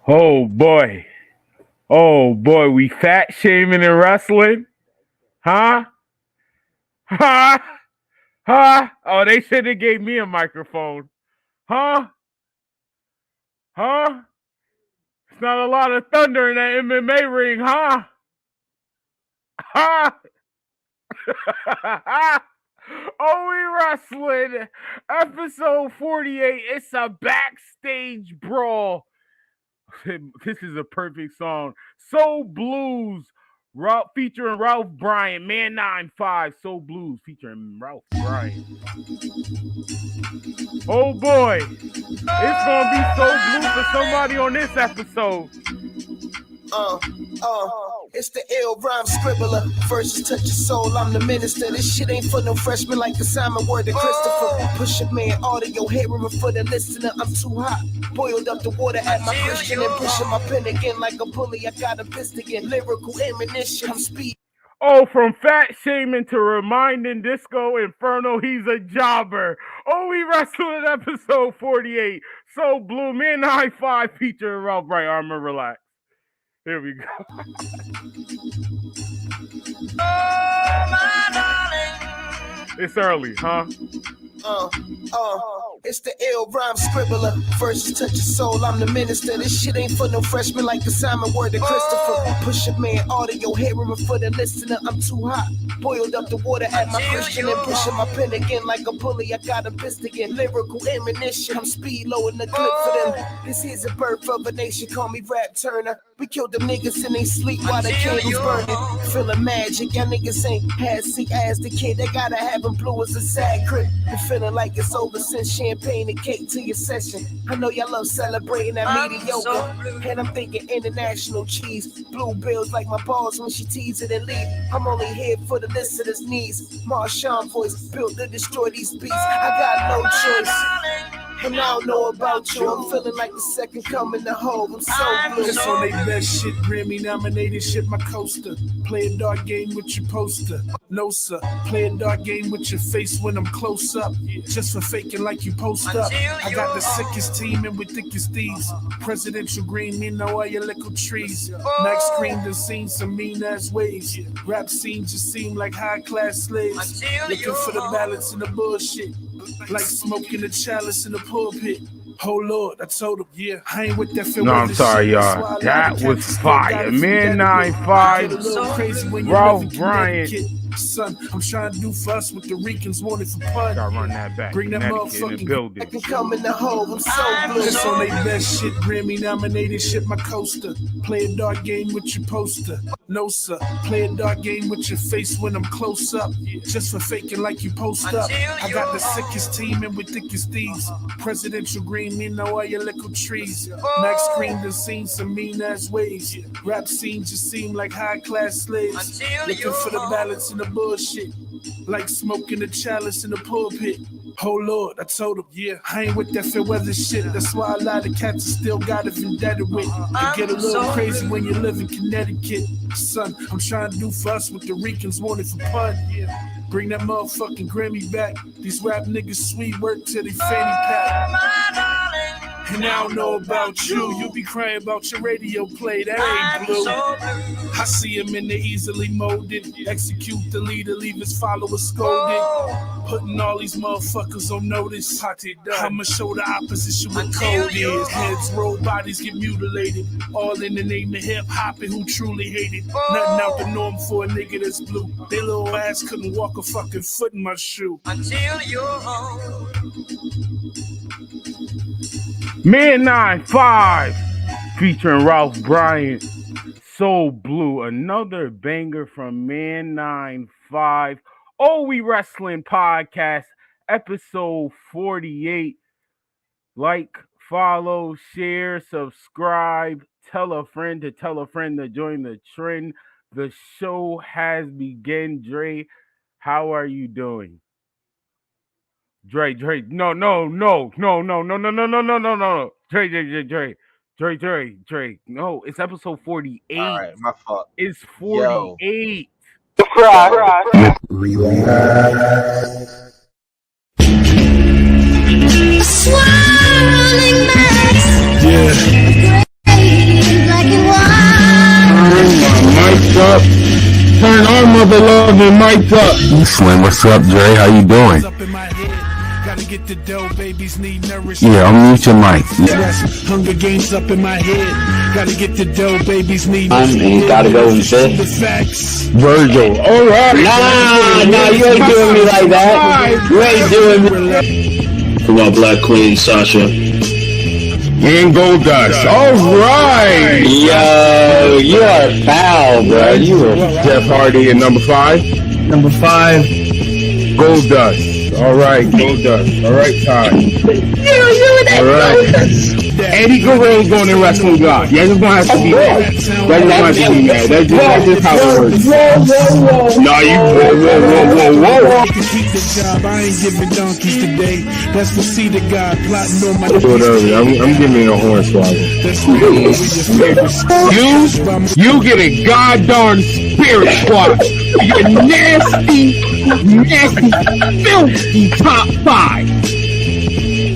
Oh boy. Oh boy, we fat shaming and wrestling? Huh? Huh? Huh? Oh, they should have gave me a microphone. Huh? Huh? It's not a lot of thunder in that MMA ring, huh? Huh? Oh, we wrestling. Episode 48. It's a backstage brawl. This is a perfect song. Soul Blues, featuring Ralph Bryan. Man 9-5. Soul Blues featuring Ralph Bryan. Oh boy, it's gonna be so blue for somebody on this episode. It's the ill rhyme scribbler. Verses touch your soul, I'm the minister. This shit ain't for no freshman like the Simon word to Christopher. Push a man, audio, hearing for the listener. I'm too hot. Boiled up the water at my Christian and pushing my pen again like a bully. I got a fist again. Lyrical ammunition, I'm speed. Oh, from fat shaming to reminding Disco Inferno he's a jobber. Oh, we wrestling episode 48. So Blue, Man 9-5 featuring Ralph Bryan. Armor, relax. Here we go. Oh, my darling. It's early, huh? It's the ill rhyme scribbler. Verses touch your soul, I'm the minister. This shit ain't for no freshman like the Simon word to Christopher. Push a man, audio, hearing for the listener. I'm too hot. Boiled up the water at my Christian and pushing my pen again like a bully. I got a fist again. Lyrical ammunition. I'm speed low in the clip for them. This is a birth of a nation. Call me Rap Turner. We killed them niggas in they sleep while the candles burning. Feeling magic. Y'all niggas ain't had sick as the kid. They gotta have them blue as a sad crib. And feeling like it's over since champagne and cake to your session. I know y'all love celebrating that mediocre. And I'm thinking international cheese. Blue bills like my balls when she tease it and leave. I'm only here for the listeners' needs. Marshawn voice built to destroy these beats. I got no choice. And I don't know about you. I'm feeling like the second coming to home. I'm so blue. This on they best shit, Grammy nominated shit, my coaster. Play a dark game with your poster. No, sir. Play a dark game with your face when I'm close up. Just for faking like you post up. I got the sickest team and with thickest thieves. Presidential green, me know all your little trees. Max screamed and seen some mean ass waves. Rap scenes just seem like high class slaves. Looking for the balance in the bullshit. Like smoking a chalice in the pulpit. Oh Lord, I told him, yeah, I ain't with that film. No, I'm sorry, y'all. That was fire. Man 9-5. Ralph Bryan. Son, I'm trying to do for us what the Ricans wanted for pun. Gotta run that back. Bring that motherfucking in the building. I can come in the hole. I'm so blue. This on they best shit, Grammy nominated shit, my coaster. Play a dark game with your poster. No, sir. Play a dark game with your face when I'm close up. Just for faking like you post up. I got the sickest team and with thickest thieves. Presidential green, me know all your little trees. Max screamed and seen some mean ass waves. Rap scenes just seem like high class slaves. Looking for the balance in the bullshit. Like smoking a chalice in the pulpit. Oh Lord, I told him, yeah, I ain't with that fair weather shit. That's why a lot of cats are still got a vendetta with. You get a little crazy when you live in Connecticut. Son, I'm trying to do for us what the Ricans wanted for pun. Bring that motherfucking Grammy back. These rap niggas sweet work till they fanny pack. And I don't know about you. You be crying about your radio play. That ain't blue. I see him in the easily molded. Execute the leader, leave his followers scolded. Putting all these motherfuckers on notice. I'ma show the opposition what code is. Heads roll, bodies get mutilated. All in the name of hip hop and who truly hate it. Nothing out the norm for a nigga that's blue. They little ass couldn't walk a fucking foot in my shoe. Until you're home. Man 9-5 featuring Ralph Bryan. Soul Blue. Another banger from Man 9-5. Oh, We Wrestling podcast, episode 48. Like, follow, share, subscribe, tell a friend to join the trend. The show has begun. Dre, how are you doing? Dre, no. Dre. No, it's episode 48. All right, my fault. It's 48. Swirling mass. Yeah. mother loving mic up. Slim, what's up, Dre? How you doing? Yeah, unmute your mic. Hunger Games up in my head. Gotta get the dough, babies need. You gotta go and sit. Virgil. All right. Nah, you ain't doing me like that. You ain't doing me. Come on, Black Queen, Sasha. And Goldust. All right. Yo, you are foul, bro. You are Jeff Hardy at number 5. number 5. Goldust. All right, Goldust. All right, Todd. All right. Eddie Guerrero's going in wrestling God. Yeah, just gonna have to be mad. That's just gonna have to be mad. That's just how it works. No, you whoa. Keep the job. I ain't giving donkeys today. That's the seed of God plotting on my. Whatever. I'm giving it a horn swallow. You get a goddamn spirit squad. You're nasty, filthy top 5.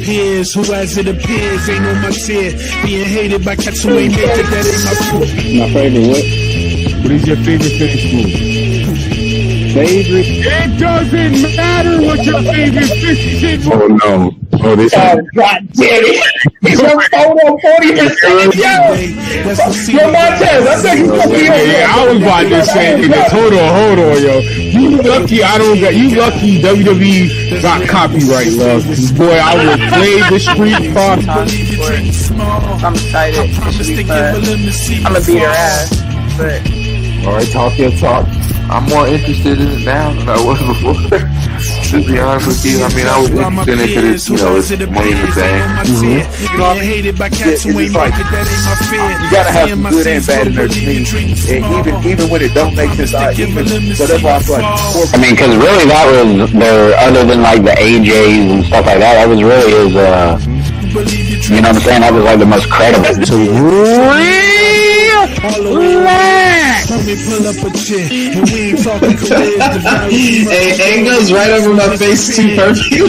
Peers who, as it appears, ain't on my tier. Being hated by cats who ain't make it. That ain't my fault. My favorite what? What is your favorite finish move? Favorite? It doesn't matter what your favorite finish move. Oh no. Oh, this God damn it. It's a photo 40%. Yo, Montez, I think you gonna be on. Yeah, I was about to say, niggas, hold on, yo. You lucky you lucky WWE got copyright, love. Boy, I would play the street fight. I'm excited. It should be fun. I'm gonna beat her ass, but All right, talk your talk. I'm more interested in it now than I was before. To be honest with you, I mean, I was interested in it because it's, it's money in the bank. You know what I mean? It's like, you gotta have some good and bad in their team. And even when it don't make sense, so that's why I feel like. I mean, because really that was their, other than like the AJs and stuff like that was really his, you know what I'm saying? That was like the most credible. Let me pull up a chick, and we ain't talking careers. Hey, it goes right over my face too perfectly.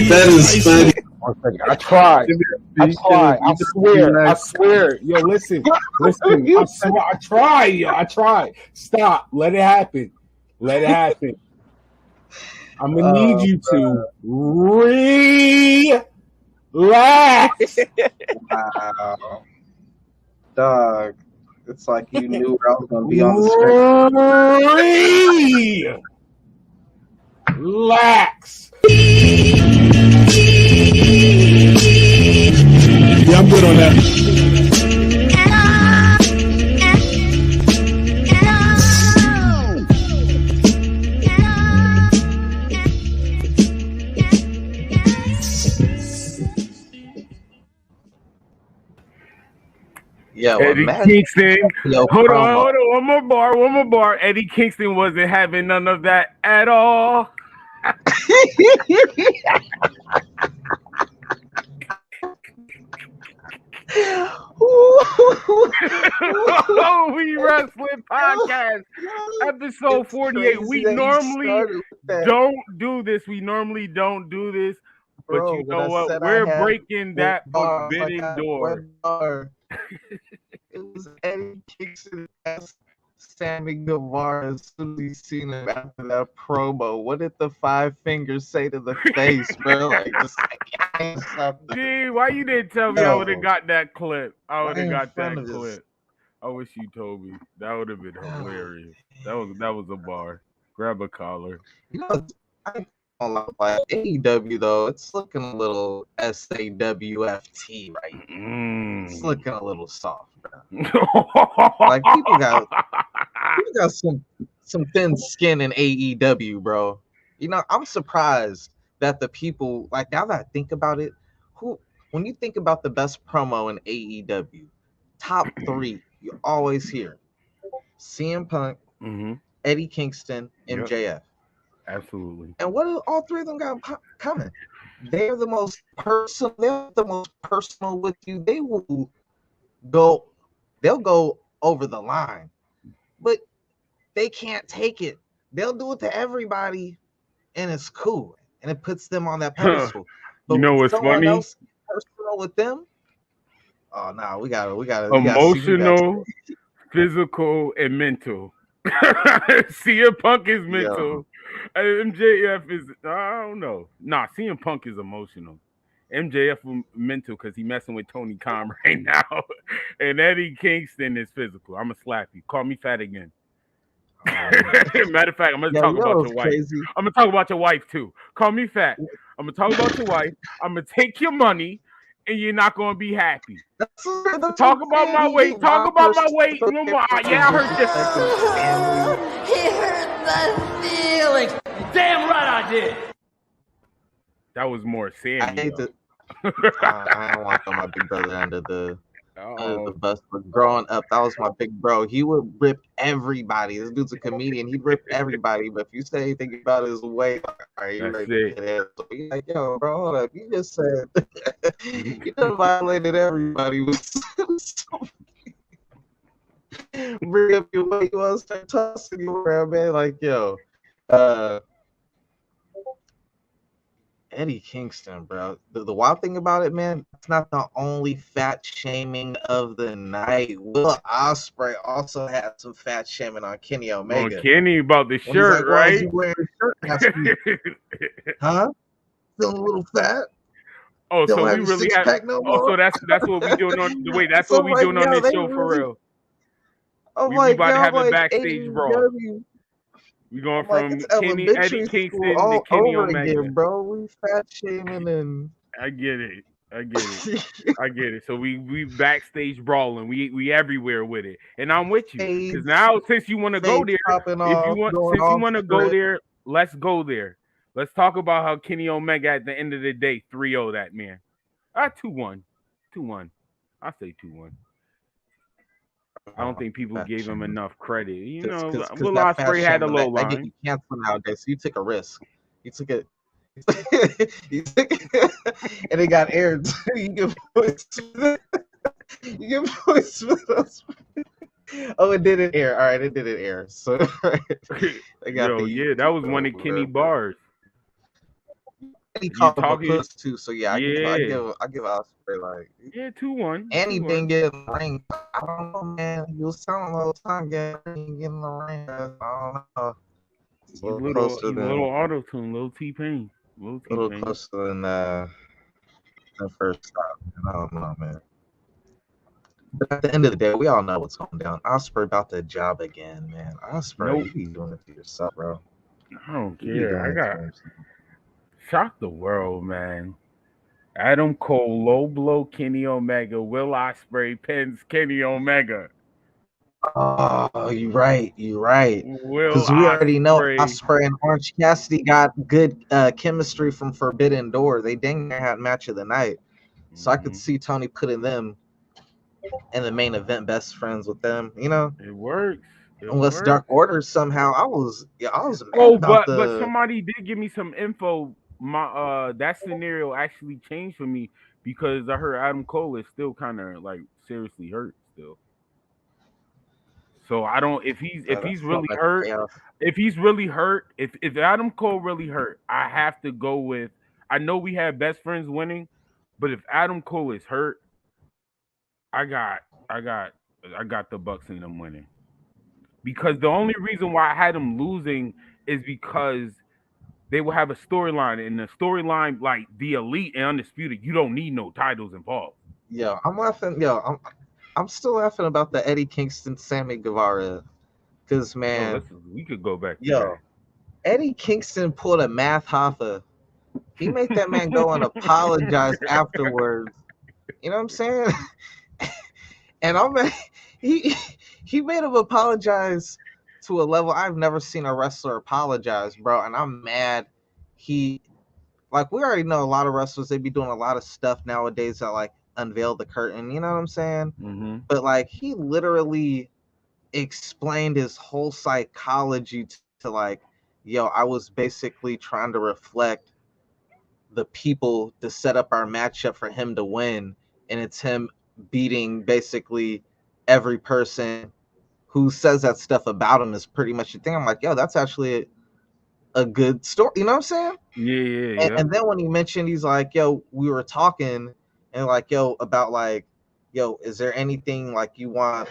That is funny. I tried. I swear. Yo, listen. I tried. Stop. Let it happen. I'm gonna need you to relax. wow, dog. It's like you knew where I was gonna be on the screen. Relax. Yeah, I'm good on that. Yeah, Eddie Kingston. Hold on. One more bar. Eddie Kingston wasn't having none of that at all. Oh, We Wrestling Podcast, episode 48. We normally don't do this. But Bro, you know what? We're breaking that forbidden door. It was Eddie Kingston as Sammy Guevara as soon as he seen him after that promo. What did the 5 fingers say to the face, bro? Like, just something. Gee, why you didn't tell me I would have got that clip? I would have got that clip. I wish you told me. That would have been hilarious. That was a bar. Grab a collar. You know, like AEW though, it's looking a little SAWFT right now. It's looking a little soft, bro. Like people got some thin skin in AEW, bro. You know, I'm surprised that the people, like, now that I think about it, when you think about the best promo in AEW, top 3 you always hear CM Punk, Eddie Kingston, MJF. Absolutely. And what do all 3 of them got coming? They're the most personal. They're the most personal with you. They'll go over the line, but they can't take it. They'll do it to everybody, and it's cool, and it puts them on that pedestal. But you know what's funny? Else personal with them. Oh no, we got emotional, physical, and mental. CM Punk is Yo, mental. MJF is I don't know. Nah, CM Punk is emotional. MJF mental because he messing with Tony Khan right now, and Eddie Kingston is physical. I'ma slap you. Call me fat again. Matter of fact, I'm gonna yo, talk you know about your what's wife. crazy? I'm gonna talk about your wife too. Call me fat. I'm gonna talk about your wife. I'm gonna take your money, and you're not gonna be happy. That's Talk what about I'm my saying. weight. Talk about my weight. Yeah, I heard you. He hurt my feelings. Damn right I did. That was more I Sammy hate though. to. I don't want to throw my big brother under the Oh, bus, but growing up, that was my big bro. He would rip everybody. This dude's a comedian. He'd rip everybody. But if you say anything about his weight, like, all right, you're that's ready to it. get in. So he's like, yo, bro, hold up. You just said you done violated everybody with so bring up your weight. You want to start tossing you around, man? Like, yo, Eddie Kingston, bro. The wild thing about it, man, it's not the only fat shaming of the night. Will Ospreay also had some fat shaming on Kenny On Omega. Kenny about the When he's like, shirt, why is right? he wearing a shirt last week? Huh? Feeling a little fat? Oh, Don't so have we your really six have. pack no Oh, more? so that's what we doing on the wait. That's So what I'm we like, doing on yo, this they show for really. real. I'm We like, about to yo, have a like backstage brawl. AEW. We going I'm like, from it's Kenny Eddie elementary school Kingston to all Kenny over Omega. again, bro. We fat shaming and. I get it. I get it. I get it. So we backstage brawling. We everywhere with it, and I'm with you. Because now since you want to go there, popping if you off, want, going since you off want to go script. there, let's go there. Let's talk about how Kenny Omega at the end of the day 3-0 that man. 2-1, 2-1. I say 2-1. I don't think people gave him enough credit. You know, Will that fat Ospreay had a shaming, low that get line. you canceled nowadays. So you took a risk. You took it. You took and it got aired. You give points. You give points for those. Oh, it didn't air. All right, it didn't air. So I got Yo, yeah, that was one of Kenny bars. He You called him a talking? puss too. So yeah, I Yeah, give Ospreay like yeah, 2-1. and he 2-1. didn't get in the ring. I don't know, man. He was telling the whole time getting in the ring. I don't know. He's a little auto tune, little T-Pain. A little closer than the first stop. I don't know, man. But at the end of the day, we all know what's going down. Ospreay about the job again, man. Ospreay, you be doing it to yourself, bro. I don't care. I got shock the world, man. Adam Cole, low blow Kenny Omega, Will Ospreay pins Kenny Omega. Oh, you're right. You're right. Will Because we already know Ospreay. Ospreay and Orange Cassidy got good chemistry from Forbidden Door. They dang near had match of the night. So I could see Tony putting them in the main event, best friends with them. You know, it works. Unless Dark Order somehow, I was mad about but somebody did give me some info. My that scenario actually changed for me because I heard Adam Cole is still kind of like seriously hurt still. So I don't if he's really hurt, if Adam Cole really hurt, I have to go with. I know we have best friends winning, but if Adam Cole is hurt, I got the Bucks and them winning. Because the only reason why I had them losing is because they will have a storyline, and the storyline like the Elite and Undisputed, you don't need no titles involved. Yo, I'm laughing. Yo, I'm still laughing about the Eddie Kingston, Sammy Guevara, because man, we could go back. Yo, Eddie Kingston pulled a Math Hoffa. He made that man go and apologize afterwards. You know what I'm saying? And he made him apologize to a level I've never seen a wrestler apologize, bro. And I'm mad. We already know a lot of wrestlers, they be doing a lot of stuff nowadays that like unveil the curtain. You know what I'm saying? Mm-hmm. But like he literally explained his whole psychology to like, yo, I was basically trying to reflect the people to set up our matchup for him to win, and it's him beating basically every person who says that stuff about him is pretty much the thing. I'm like, yo, that's actually a good story. You know what I'm saying? Yeah. And then when he mentioned, he's like, yo, we were talking and like, yo, about like, yo, is there anything like you want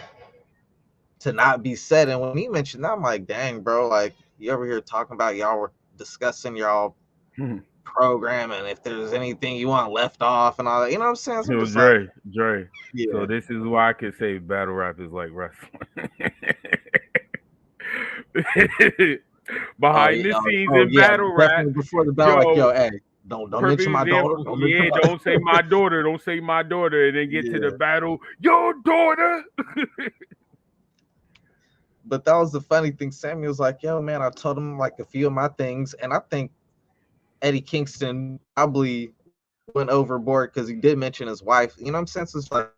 to not be said. And when he mentioned that, I'm like, dang, bro, like you over here talking about y'all were discussing y'all program and if there's anything you want left off and all that. You know what I'm saying? So I'm just Dre, like, Dre. yeah. So this is why I could say battle rap is like wrestling. Behind the scenes in battle rap, definitely before the battle, like, yo, hey, don't mention my daughter. Don't say my daughter. Don't say my daughter, and then get to the battle. Your daughter. But that was the funny thing. Sammy was like, yo, man, I told him like a few of my things, and I think Eddie Kingston probably went overboard because he did mention his wife. You know what I'm saying? So it's like,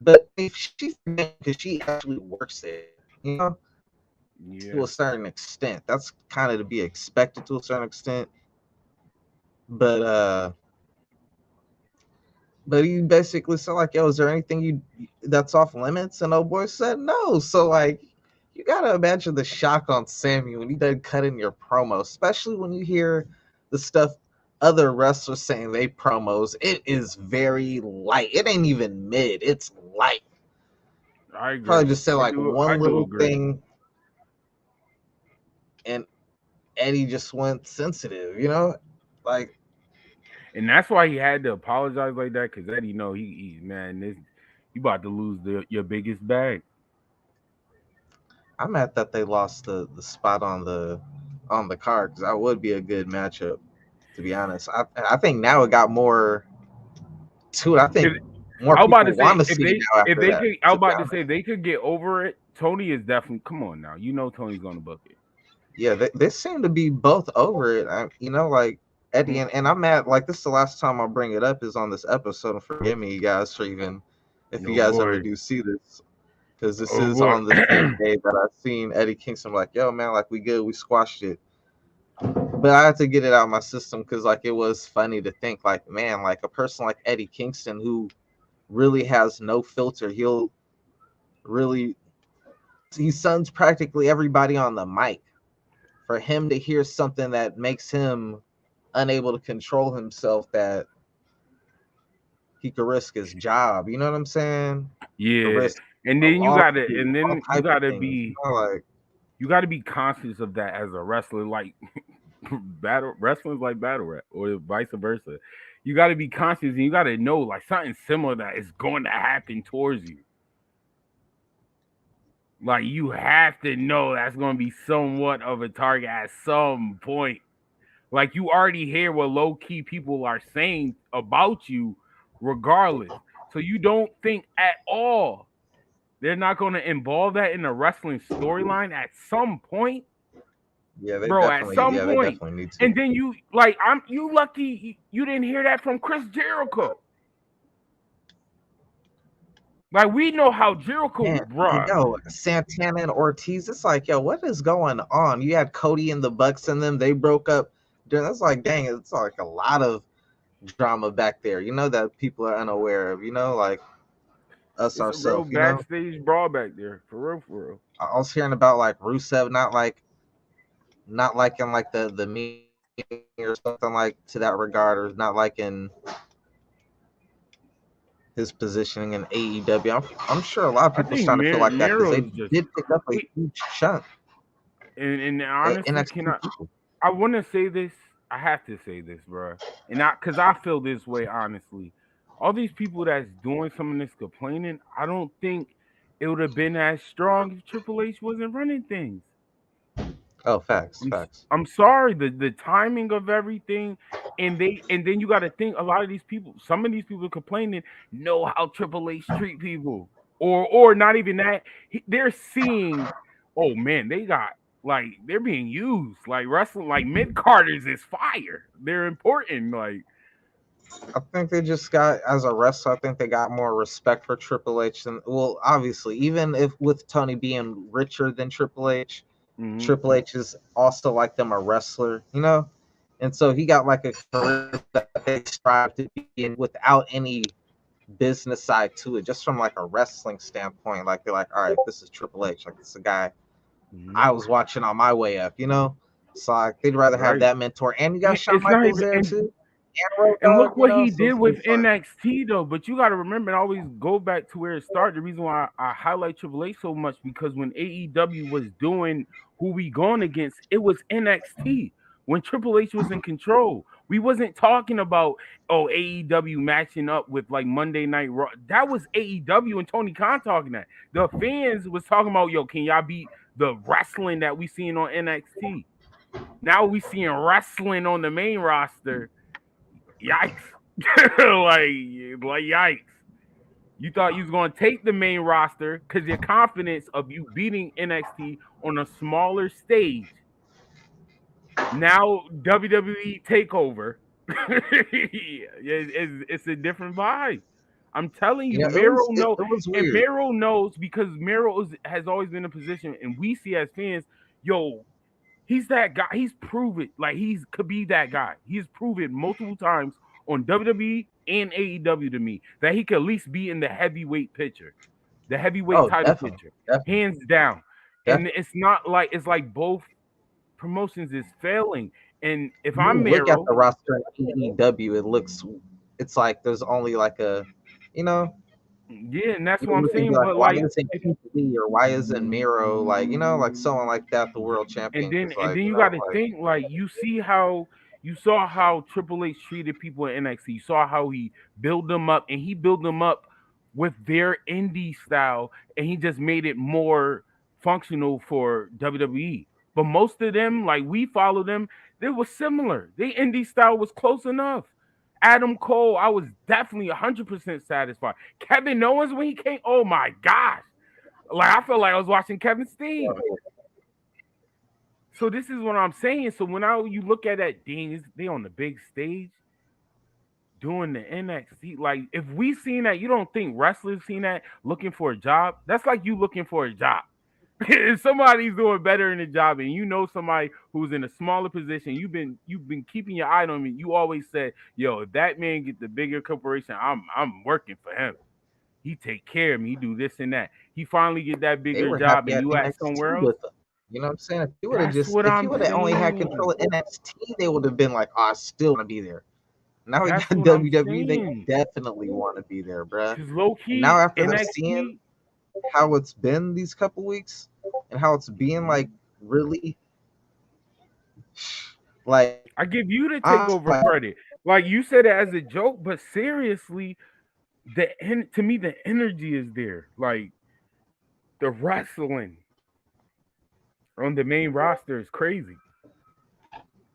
but if she's because she actually works it, you know, to a certain extent, that's kind of to be expected to a certain extent. But he basically said like, yo, is there anything that's off limits? And old boy said no. So like, you gotta imagine the shock on Sammy when he done cut in your promo, especially when you hear the stuff other wrestlers saying they promos. It is very light. It ain't even mid. It's light. I agree. Probably just said like one little thing, and Eddie just went sensitive. You know, like. And that's why he had to apologize like that, because Eddie know he man, you about to lose your biggest bag. I'm mad that they lost the spot on the card, because that would be a good matchup. To be honest, I think now it got more to it. I think more people want to see it now after that. I was about to say they could get over it. Tony is definitely, come on now, you know Tony's gonna book it. Yeah, they seem to be both over it. You know, like Eddie and I'm mad. Like this is the last time I'll bring it up is on this episode. And forgive me, you guys, for even if you guys ever do see this, because this is on the same day that I've seen Eddie Kingston. Like, yo, man, like we good, we squashed it. But I had to get it out of my system because like it was funny to think like, man, like a person like Eddie Kingston who really has no filter, he sons practically everybody on the mic. For him to hear something that makes him unable to control himself, that he could risk his job. You know what I'm saying? Yeah. And then you gotta be like, you gotta be conscious of that as a wrestler. Like wrestling's like battle rap, or vice versa. You gotta be conscious, and you gotta know like something similar that is going to happen towards you. Like you have to know that's going to be somewhat of a target at some point. Like you already hear what low key people are saying about you, regardless. So you don't think at all they're not going to involve that in the wrestling storyline at some point. Yeah, bro, at some point. They need to. And then you lucky you didn't hear that from Chris Jericho. Like, we know how Jericho, bro. Yo, Santana and Ortiz, it's like, yo, what is going on? You had Cody and the Bucks in them. They broke up. That's like, dang, it's like a lot of drama back there, you know, that people are unaware of, you know, like us ourselves. You know? Backstage brawl back there, for real. I was hearing about, like, Rusev not liking, like, the meeting or something, like, to that regard, or not liking his positioning in AEW. I'm sure a lot of people are starting to feel like that because they did pick up a huge chunk. And honestly, I want to say this. I have to say this, bro. And because I feel this way, honestly. All these people that's doing some of this complaining, I don't think it would have been as strong if Triple H wasn't running things. Oh, facts. I'm sorry, the timing of everything, and then you got to think a lot of these people, some of these people complaining, know how Triple H treat people, or not even that. They're seeing, oh man, they got like they're being used like wrestling, like mid carders is fire. They're important. Like I think they just got, as a wrestler, I think they got more respect for Triple H than, well, obviously, even if with Tony being richer than Triple H. Mm-hmm. Triple H is also like them a wrestler, you know, and so he got like a career that they strive to be in without any business side to it, just from like a wrestling standpoint. Like they're like, all right, this is Triple H, like this is a guy I was watching on my way up, you know. So like, they'd rather have that mentor, and you got Shawn Michaels there too. And dog, look you what know, he so did it's gonna with be fun. NXT though. But you got to remember and always go back to where it started. The reason why I highlight Triple H so much because when AEW was doing who we going against, it was NXT. When Triple H was in control, we wasn't talking about AEW matching up with like Monday Night Raw. That was AEW and Tony Khan talking that. The fans was talking about can y'all beat the wrestling that we seen on NXT? Now we seeing wrestling on the main roster. Yikes. like yikes. You thought you was gonna take the main roster because your confidence of you beating NXT on a smaller stage. Now WWE takeover. It's a different vibe. I'm telling you, Yeah, Miro it was and weird. Miro knows because Miro has always been in a position, and we see as fans, he's that guy. He's proven like could be that guy. He's proven multiple times on WWE and AEW to me that he could at least be in the heavyweight picture, the heavyweight Oh, title definitely, picture, definitely, hands down. And definitely. it's not like it's like both promotions is failing. And if You I'm look at Miro, the roster in AEW, it's like there's only like you know, yeah, and that's you what I'm look and be saying. like, But why like, isn't Keith Lee or why isn't Miro like, like someone like that, the world and champion? then Because and like, then you got to think like you saw how Triple H treated people in NXT. You saw how he built them up, and he built them up with their indie style, and he just made it more functional for WWE. But most of them, like we follow them, they were similar. Their indie style was close enough. Adam Cole, I was definitely 100% satisfied. Kevin Owens when he came, oh my gosh, like I felt like I was watching Kevin Steen. So this is what I'm saying. So when you look at that, dang, they on the big stage doing the NXT. Like if we seen that, you don't think wrestlers seen that looking for a job? That's like you looking for a job. If somebody's doing better in the job, and you know somebody who's in a smaller position, you've been keeping your eye on me. You always said, "Yo, if that man get the bigger corporation, I'm working for him. He take care of me. He do this and that. He finally get that they bigger were job, happy and at you at NXT somewhere else." with them. You know what I'm saying? That's what If he I'm would have only had saying. control of NXT, they would have been like, oh, I still want to be there. Now we got That's what I'm WWE, they saying. definitely want to be there, bruh. Cause low And now key after them seeing NXT, how it's been these couple weeks and how it's being like really like I give you the honestly, takeover credit. Like you said it as a joke, but seriously, to me the energy is there. Like the wrestling on the main roster is crazy.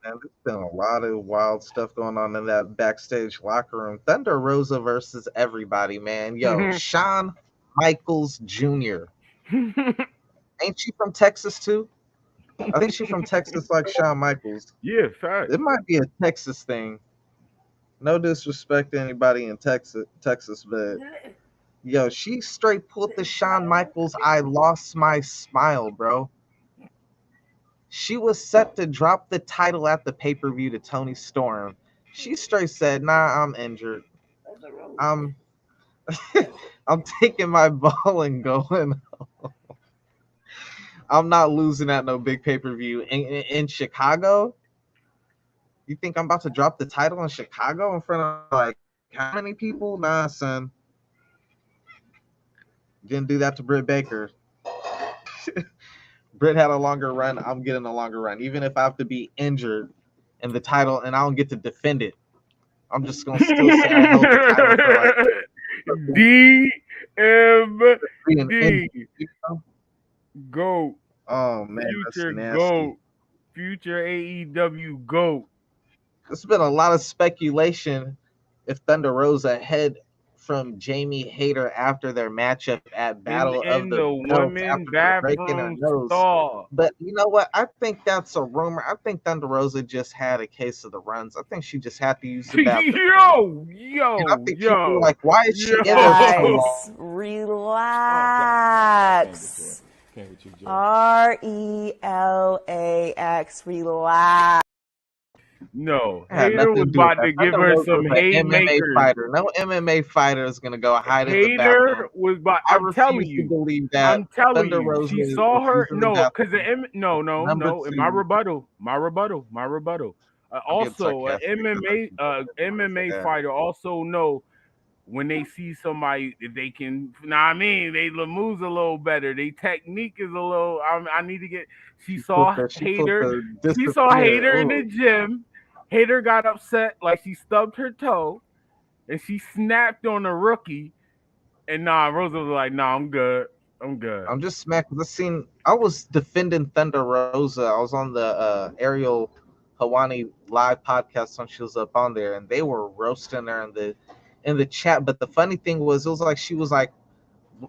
man, there's been a lot of wild stuff going on in that backstage locker room. Thunder Rosa versus everybody, man. Yo, Shawn Michaels Jr. Ain't she from Texas too? I think she's from Texas like Shawn Michaels. Yeah, fact. It might be a Texas thing. No disrespect to anybody in Texas, but yo, she straight pulled the Shawn Michaels I lost my smile, bro. She was set to drop the title at the pay-per-view to Tony Storm. She straight said, nah, I'm injured. I'm I'm taking my ball and going. I'm not losing at no big pay-per-view in Chicago. You think I'm about to drop the title in Chicago in front of like how many people? Nah, son. Didn't do that to Britt Baker. Britt had a longer run. I'm getting a longer run. Even if I have to be injured in the title and I don't get to defend it, I'm just gonna still say I held the title for like DMD. you know? Go. Oh man, that's Future nasty. go. Future AEW go. There's been a lot of speculation if Thunder Rosa head from Jamie Hayter after their matchup at Battle of In the the Belts women after breaking her bathroom nose. stall. But you know what? I think that's a rumor. I think Thunder Rosa just had a case of the runs. I think she just had to use the bathroom. And I think people were like, why is she in there for so long? Guys, relax. RELAX, relax. No, Had Hater nothing to was do with about that. to give Thunder her Rosa some was an MMA haymakers. fighter. No MMA fighter is gonna go hide in the bathroom. Hater was about. I I'm telling refuse to you. believe that. I'm telling Thunder you. Rosa She is saw her. in the No, because bathroom. no. Number In my two. rebuttal. Also, an sarcastic. MMA Yeah. fighter also know when they see somebody if they can. Nah, I mean they moves a little better. They technique is a little. I need to get. She saw Hater. She saw Hater in the gym. Hater got upset, like she stubbed her toe, and she snapped on the rookie. And Rosa was like, "Nah, I'm good. I'm good." I'm just smacked with the scene. I was defending Thunder Rosa. I was on the Ariel Hawani live podcast when she was up on there, and they were roasting her in the chat. But the funny thing was, it was like she was like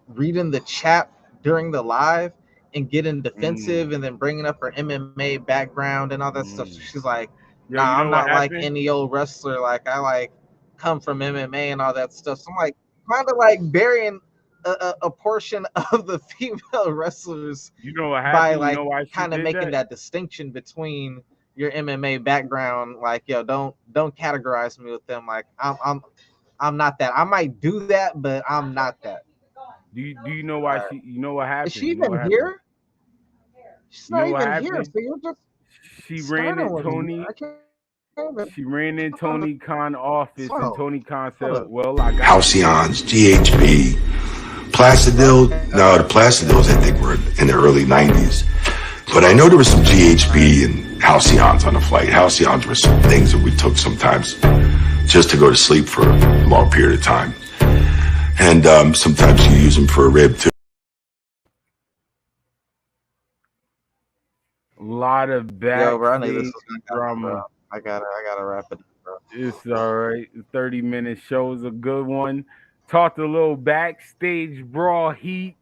reading the chat during the live and getting defensive, and then bringing up her MMA background and all that stuff. So she's like, Yo, you know I'm what not like happened? any old wrestler. Like I like come from MMA and all that stuff. So I'm like kind of like burying a portion of the female wrestlers You know what happened? by You like know why she kind of did making that? that distinction between your MMA background. Like, yo, don't categorize me with them. Like I'm not that. I might do that, but I'm not that. Do you know why she? You know what happened? Is she You know what even happened? here? She's You know not what even here. happened? So you're just She ran starting in with me. Tony. I can't even. She ran in Tony Khan office, and So, Tony Khan hold said, up. "Well, I got Halcyons, GHB, Placidil. No, the Placidils I think were in the early 90s. But I know there was some GHB and Halcyons on the flight. Halcyons were some things that we took sometimes just to go to sleep for a long period of time. And sometimes you use them for a rib too. a lot of Yo, bro, I knew this backstage was gonna happen, drama." bro. I gotta wrap it up, bro. It's all right. 30-minute show is a good one. Talked a little backstage brawl heat.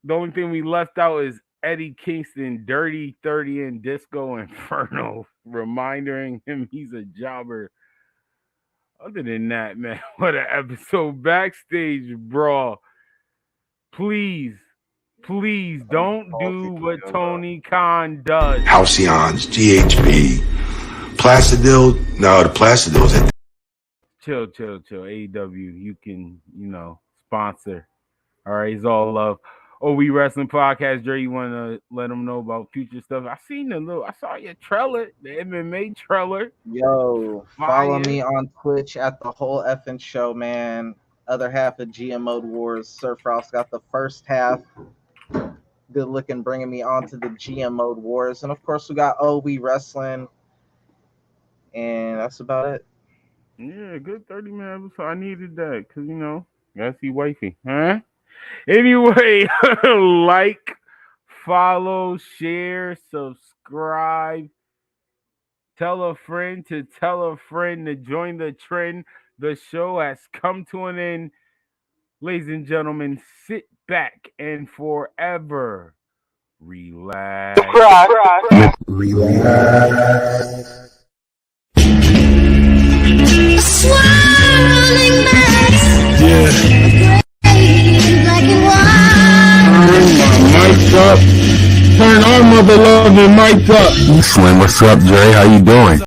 The only thing we left out is Eddie Kingston, Dirty 30 and Disco Inferno, reminding him he's a jobber. Other than that, man, what an episode. Backstage brawl. Please don't do what Tony Khan does. Halcyons, GHB, Placidil. No, the Placidils I think. Chill. AEW, you can, sponsor. All right, it's all love. Oh, We Wrestling Podcast. Dre, you want to let them know about future stuff? I saw your trailer, the MMA trailer. Yo, follow Fire. me on Twitch at the whole effing show, man. Other half of GM Mode Wars. Sirr Frass got the first half. Good looking, bringing me on to the GM Mode Wars. And of course, we got Oh We Wrestling. And that's about it. Yeah, good 30-minute episode. I needed that because, gotta see wifey. Huh? Anyway, like, follow, share, subscribe. Tell a friend to join the trend. The show has come to an end. Ladies and gentlemen, sit back and forever relax. Mics up. Turn our mother loving mics up. Slim, what's up, Dre? How you doing?